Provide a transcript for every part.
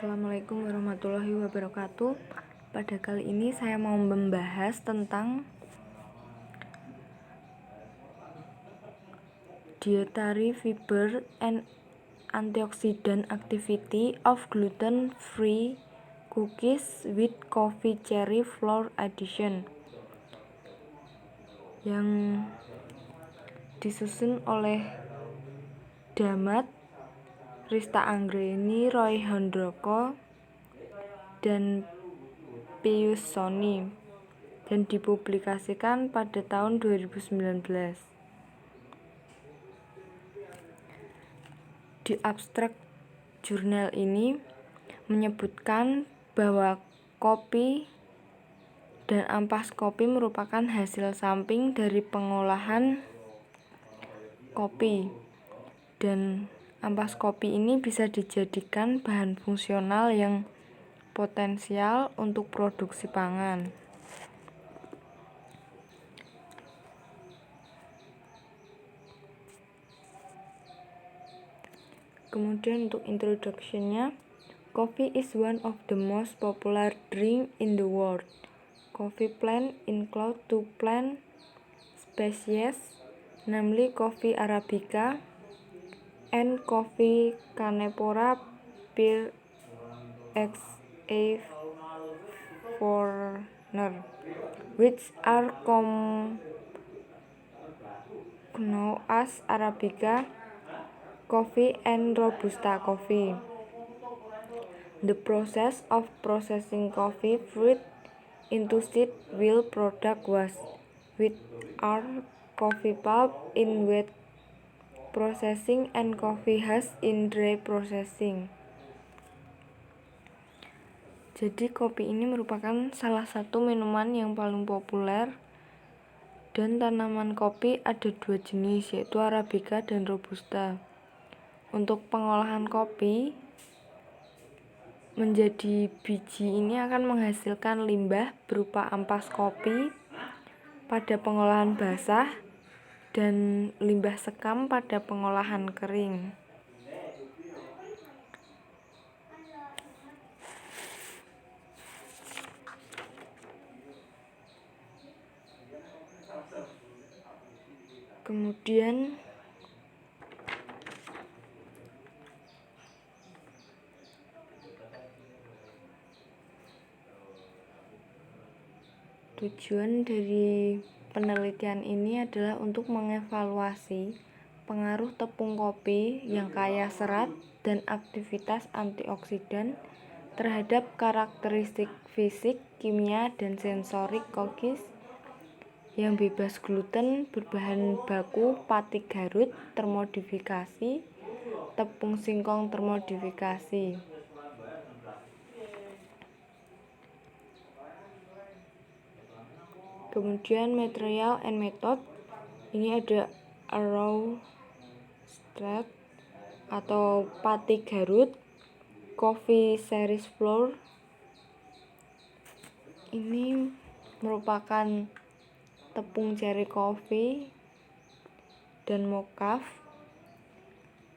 Assalamualaikum warahmatullahi wabarakatuh. Pada kali ini saya mau membahas tentang dietary fiber and antioxidant activity of gluten-free cookies with coffee cherry flour addition, yang disusun oleh Damat, Rista Anggreni, Roy Handroko, dan Pius Soni, dan dipublikasikan pada tahun 2019. Di abstrak jurnal ini menyebutkan bahwa kopi dan ampas kopi merupakan hasil samping dari pengolahan kopi, dan ampas kopi ini bisa dijadikan bahan fungsional yang potensial untuk produksi pangan. Kemudian untuk introduction-nya, coffee is one of the most popular drink in the world. Coffee plant include two plant species, namely coffee arabica and coffee cannephora per XA foreigner, which are known as arabica coffee and robusta coffee. The process of processing coffee fruit into seed-will product was with our coffee pulp in wet processing and coffee hash in dry processing. Jadi kopi ini merupakan salah satu minuman yang paling populer, dan tanaman kopi ada dua jenis, yaitu arabica dan robusta. Untuk pengolahan kopi menjadi biji ini akan menghasilkan limbah berupa ampas kopi pada pengolahan basah dan limbah sekam pada pengolahan kering. Kemudian tujuan dari penelitian ini adalah untuk mengevaluasi pengaruh tepung kopi yang kaya serat dan aktivitas antioksidan terhadap karakteristik fisik, kimia, dan sensorik cookies yang bebas gluten berbahan baku pati Garut termodifikasi, tepung singkong termodifikasi. Kemudian material and method, ini ada raw straw atau pati Garut, coffee cerise flour. Ini merupakan tepung cherry coffee dan mocaf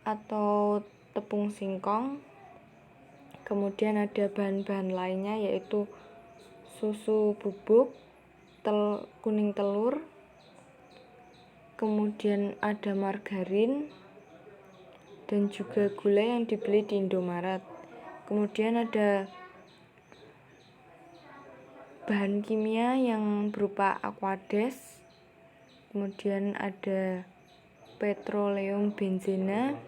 atau tepung singkong. Kemudian ada bahan-bahan lainnya, yaitu susu bubuk, kuning telur, kemudian ada margarin, dan juga gula yang dibeli di Indomaret. Kemudian ada bahan kimia yang berupa aquades, kemudian ada petroleum benzena,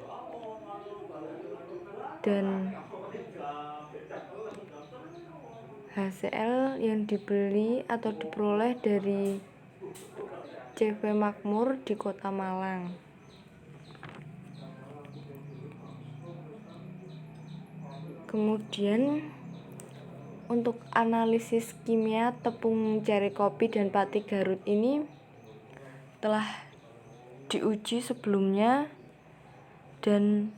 dan HCl yang dibeli atau diperoleh dari CV Makmur di Kota Malang. Kemudian untuk analisis kimia tepung cherry kopi dan pati Garut ini telah diuji sebelumnya, dan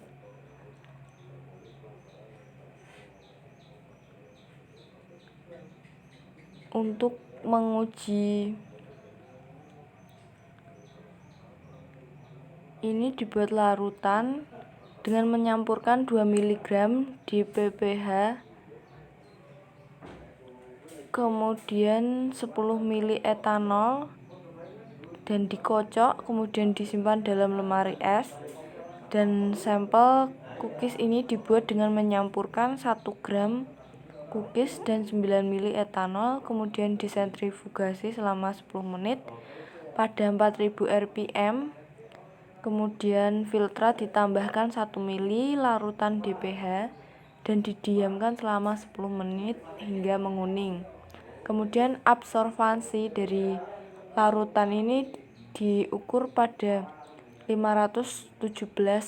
untuk menguji ini dibuat larutan dengan menyampurkan 2 mg di pph, kemudian 10 ml etanol dan dikocok, kemudian disimpan dalam lemari es. Dan sampel cookies ini dibuat dengan menyampurkan 1 gram cookies dan 9 ml etanol, kemudian disentrifugasi selama 10 menit pada 4000 rpm. Kemudian filtrat ditambahkan 1 ml larutan DPH dan didiamkan selama 10 menit hingga menguning. Kemudian absorbansi dari larutan ini diukur pada 517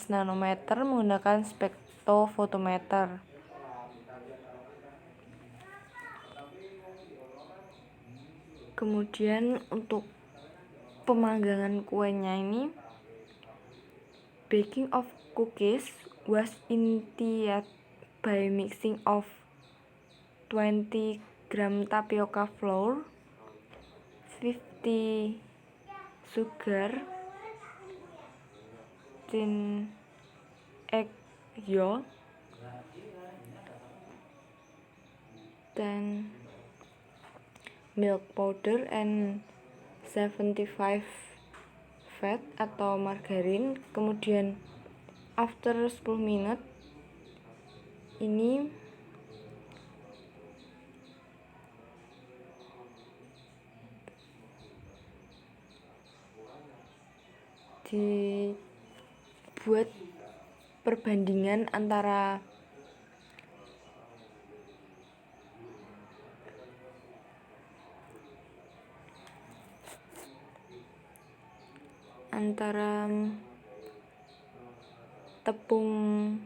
nanometer menggunakan spektrofotometer. Kemudian untuk pemanggangan kuenya ini, baking of cookies was initiated by mixing of 20 gram tapioca flour, 50 sugar, 10 egg yolk, 10 milk powder and 75 fat atau margarin. Kemudian after 10 menit ini dibuat perbandingan antara tepung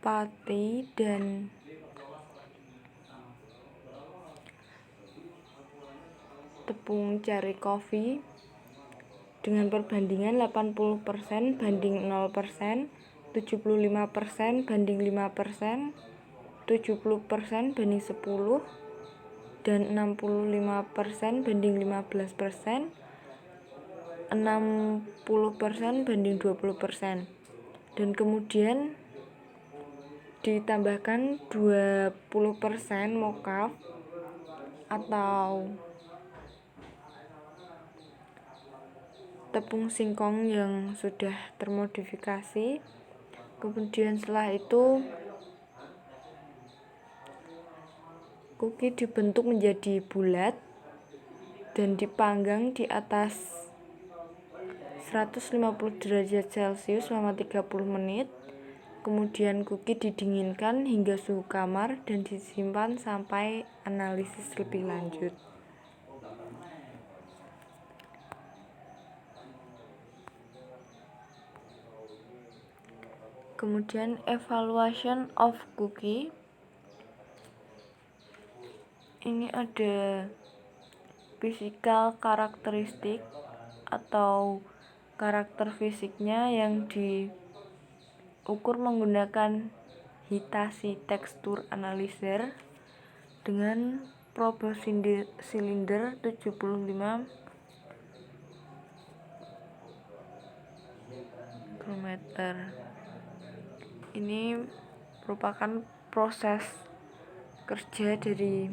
pati dan tepung cherry coffee dengan perbandingan 80% banding 0%, 75% banding 5%, 70% banding 10, dan 65% banding 15%, 60% banding 20%. Dan kemudian ditambahkan 20% mocaf atau tepung singkong yang sudah termodifikasi. Kemudian setelah itu cookie dibentuk menjadi bulat dan dipanggang di atas 150 derajat Celcius selama 30 menit. Kemudian cookie didinginkan hingga suhu kamar dan disimpan sampai analisis lebih lanjut. Kemudian evaluation of cookie. Ini ada physical karakteristik atau karakter fisiknya yang diukur menggunakan Hitachi Texture Analyzer dengan probe silinder 75 mm. Ini merupakan proses kerja dari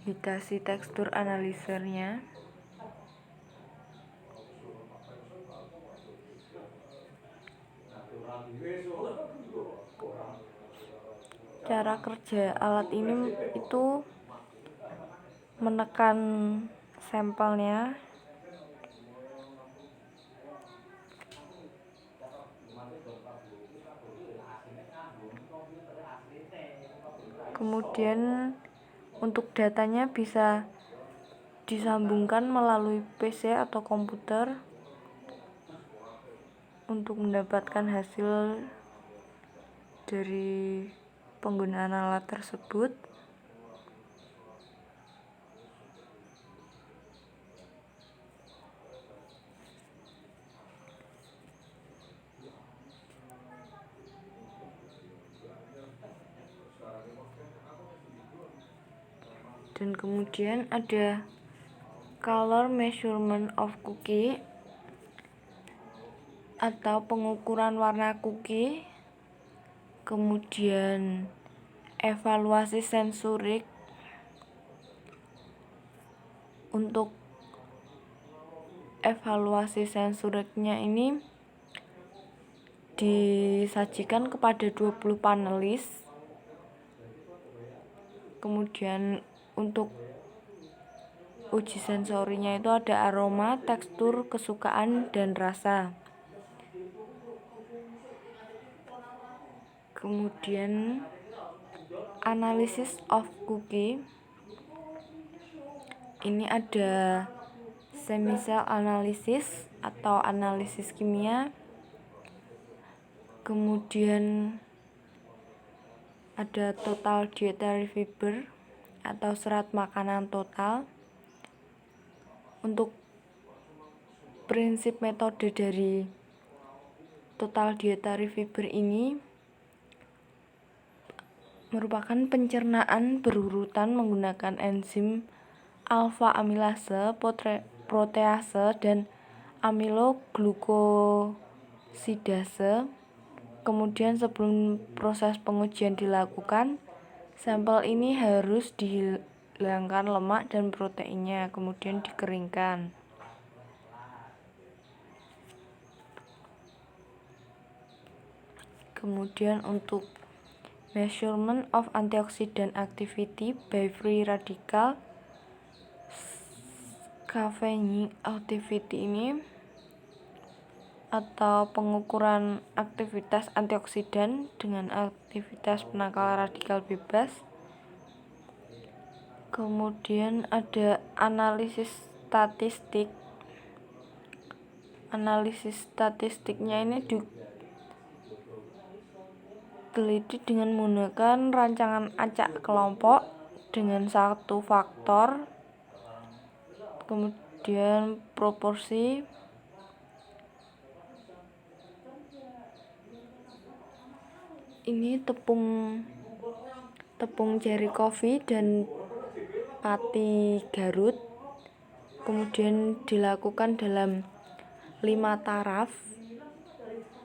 Hitachi Texture Analyzer-nya. Cara kerja alat ini itu menekan sampelnya, kemudian untuk datanya bisa disambungkan melalui PC atau komputer untuk mendapatkan hasil dari penggunaan alat tersebut. Dan kemudian ada color measurement of cookie atau pengukuran warna cookie, kemudian evaluasi sensorik. Untuk evaluasi sensoriknya ini disajikan kepada 20 panelis. Kemudian untuk uji sensorinya itu ada aroma, tekstur, kesukaan, dan rasa. Kemudian analysis of cookie. Ini ada semisal analysis atau analisis kimia. Kemudian ada total dietary fiber atau serat makanan total. Untuk prinsip metode dari total dietary fiber ini merupakan pencernaan berurutan menggunakan enzim alfa amilase, protease, dan amiloglukosidase. Kemudian sebelum proses pengujian dilakukan, sampel ini harus dihilangkan lemak dan proteinnya, kemudian dikeringkan. Kemudian untuk measurement of antioxidant activity by free radical scavenging activity ini atau pengukuran aktivitas antioksidan dengan aktivitas penangkal radikal bebas. Kemudian ada analisis statistik. Analisis statistiknya ini diteliti dengan menggunakan rancangan acak kelompok dengan satu faktor, kemudian proporsi, ini tepung Cherry Coffee dan pati Garut, kemudian dilakukan dalam 5 taraf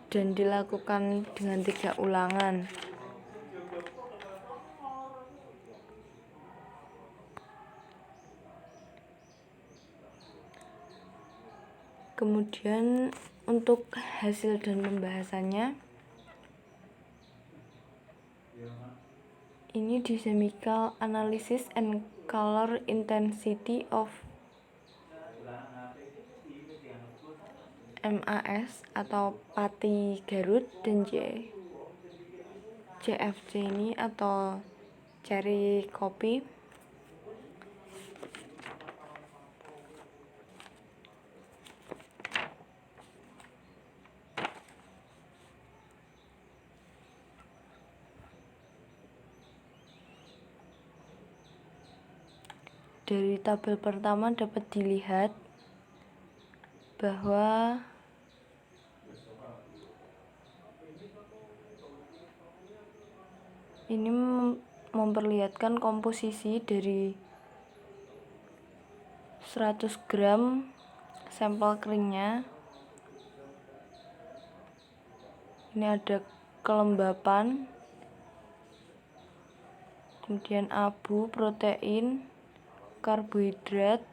dan dilakukan dengan 3 ulangan. Kemudian untuk hasil dan pembahasannya, ini di chemical analysis and color intensity of MAS atau pati Garut dan CFC ini atau Cherry Coffee. Dari tabel pertama dapat dilihat bahwa ini memperlihatkan komposisi dari 100 gram sampel keringnya. Ini ada kelembapan, kemudian abu, protein, karbohidrat,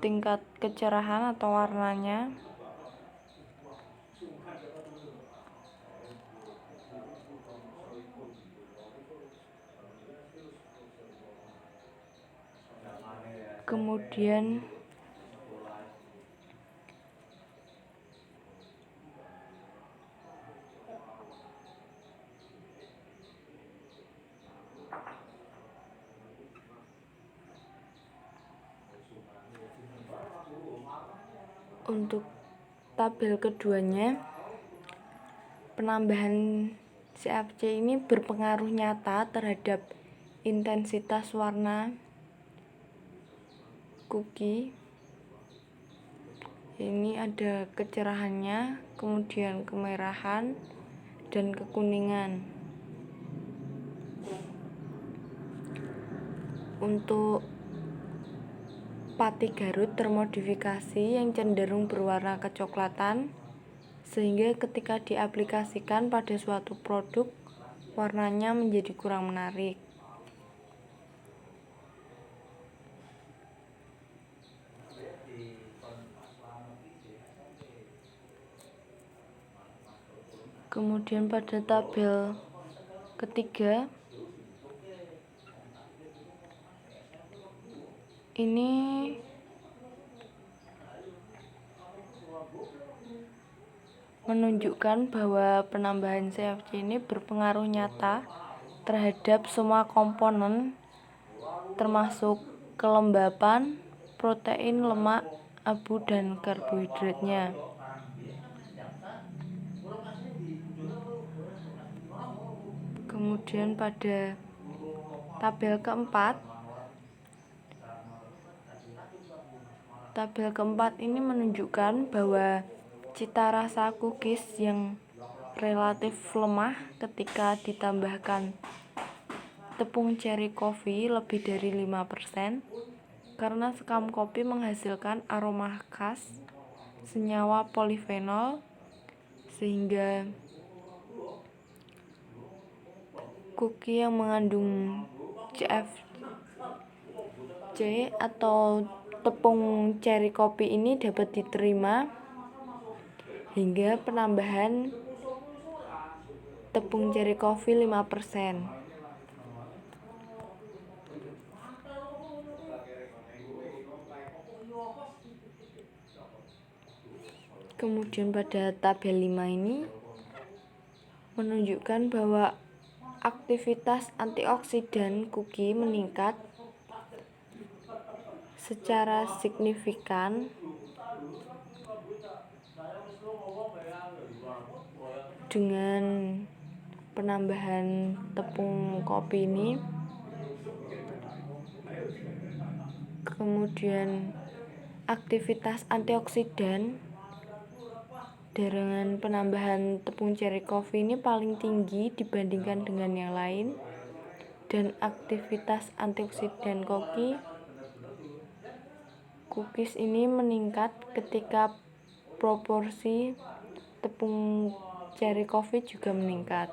tingkat kecerahan atau warnanya, kemudian untuk tabel keduanya, penambahan CFC ini berpengaruh nyata terhadap intensitas warna cookie. Ini ada kecerahannya, kemudian kemerahan dan kekuningan. Untuk pati Garut termodifikasi yang cenderung berwarna kecoklatan, sehingga ketika diaplikasikan pada suatu produk, warnanya menjadi kurang menarik. Kemudian pada tabel ketiga, ini menunjukkan bahwa penambahan CFC ini berpengaruh nyata terhadap semua komponen, termasuk kelembapan, protein, lemak, abu, dan karbohidratnya. Kemudian pada tabel keempat ini menunjukkan bahwa cita rasa cookies yang relatif lemah ketika ditambahkan tepung cherry coffee lebih dari 5%, karena sekam kopi menghasilkan aroma khas senyawa polifenol, sehingga cookie yang mengandung CFC atau tepung cherry coffee ini dapat diterima hingga penambahan tepung cherry coffee 5%. Kemudian pada tabel 5 ini menunjukkan bahwa aktivitas antioksidan cookie meningkat secara signifikan dengan penambahan tepung kopi ini. Kemudian aktivitas antioksidan dengan penambahan tepung cherry coffee ini paling tinggi dibandingkan dengan yang lain, dan aktivitas antioksidan cookies ini meningkat ketika proporsi tepung cherry coffee juga meningkat.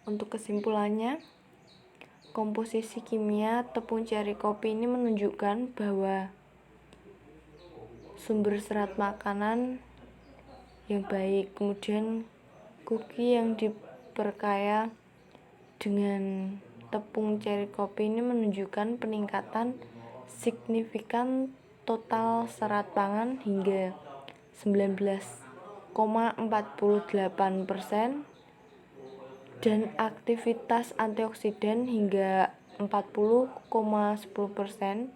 Untuk kesimpulannya, komposisi kimia tepung cherry coffee ini menunjukkan bahwa sumber serat makanan yang baik. Kemudian cookie yang diperkaya dengan tepung cherry coffee ini menunjukkan peningkatan signifikan total serat pangan hingga 19,48% dan aktivitas antioksidan hingga 40,10%.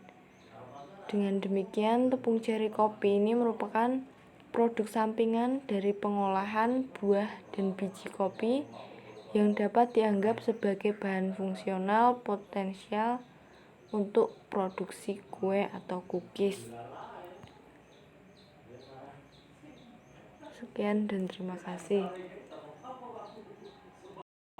Dengan demikian, tepung cherry coffee ini merupakan produk sampingan dari pengolahan buah dan biji kopi yang dapat dianggap sebagai bahan fungsional potensial untuk produksi kue atau cookies. Sekian dan terima kasih.